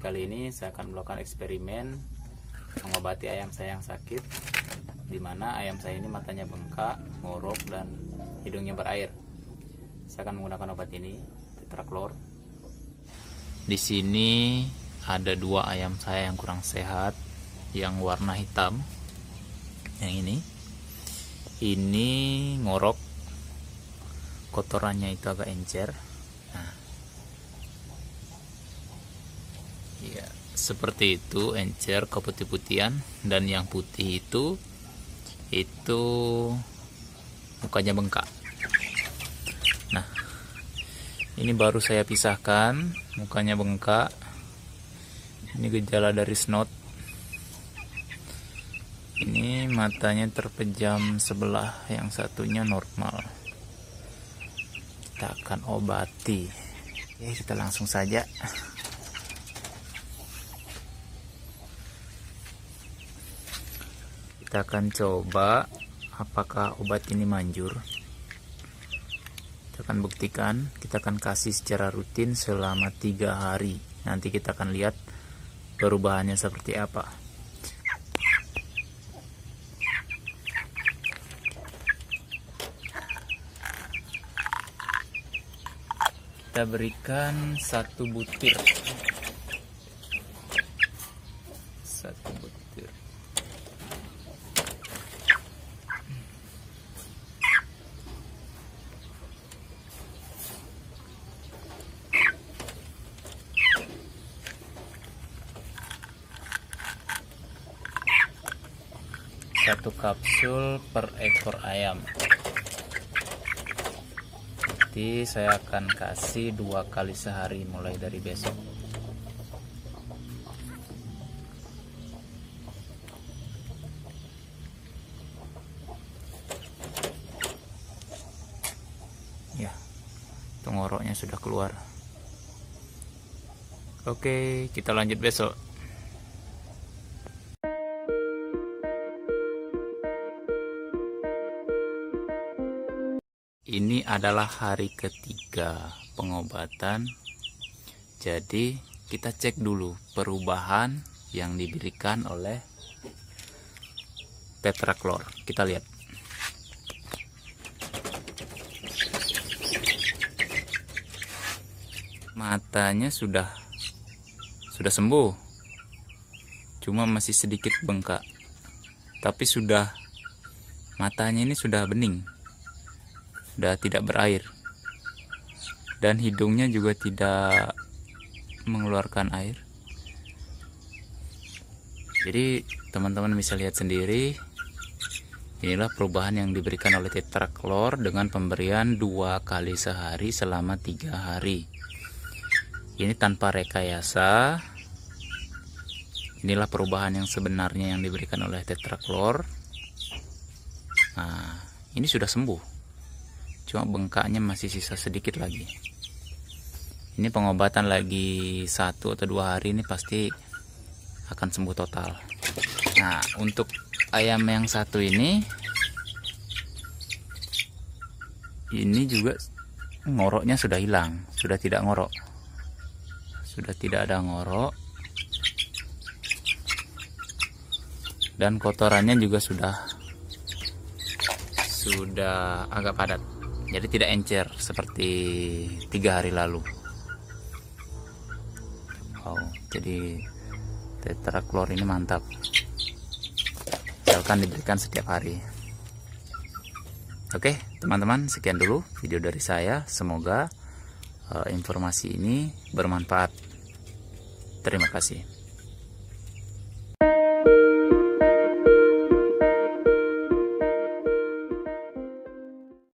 Kali ini saya akan melakukan eksperimen mengobati ayam saya yang sakit, dimana ayam saya ini matanya bengkak, ngorok, dan hidungnya berair. Saya akan menggunakan obat ini, Tetraklor. Di sini ada dua ayam saya yang kurang sehat, yang warna hitam. Yang ini ngorok, kotorannya itu agak encer. Nah, ya, seperti itu, encer keputih-putihan. Dan yang putih itu mukanya bengkak. Nah, ini baru saya pisahkan, mukanya bengkak. Ini gejala dari snot. Ini matanya terpejam sebelah, yang satunya normal. Kita akan obati. Oke, kita langsung saja. Kita akan coba apakah obat ini manjur. Kita akan buktikan. Kita akan kasih secara rutin selama 3 hari. Nanti kita akan lihat perubahannya seperti apa. Kita berikan 1 butir. 1 butir. Satu kapsul per ekor ayam. Nanti saya akan kasih 2 kali sehari mulai dari besok. Ya, tenggoroknya sudah keluar. Oke, kita lanjut besok. Ini adalah hari ketiga pengobatan. Jadi kita cek dulu perubahan yang diberikan oleh Tetraklor. Kita lihat. Matanya sudah sembuh. Cuma masih sedikit bengkak. Tapi matanya ini sudah bening. Sudah tidak berair, dan hidungnya juga tidak mengeluarkan air. Jadi teman-teman bisa lihat sendiri, inilah perubahan yang diberikan oleh Tetraklor dengan pemberian 2 kali sehari selama 3 hari. Ini tanpa rekayasa. Inilah perubahan yang sebenarnya yang diberikan oleh Tetraklor. Nah, ini sudah sembuh. Cuma bengkaknya masih sisa sedikit lagi. Ini pengobatan lagi 1 atau 2 hari, ini pasti akan sembuh total. Nah, untuk ayam yang satu ini juga ngoroknya sudah hilang, sudah tidak ngorok, sudah tidak ada ngorok, dan kotorannya juga sudah agak padat. Jadi tidak encer seperti 3 hari lalu. Wow, jadi Tetraklor ini mantap. Asalkan diberikan setiap hari. Oke, teman-teman, sekian dulu video dari saya. Semoga informasi ini bermanfaat. Terima kasih.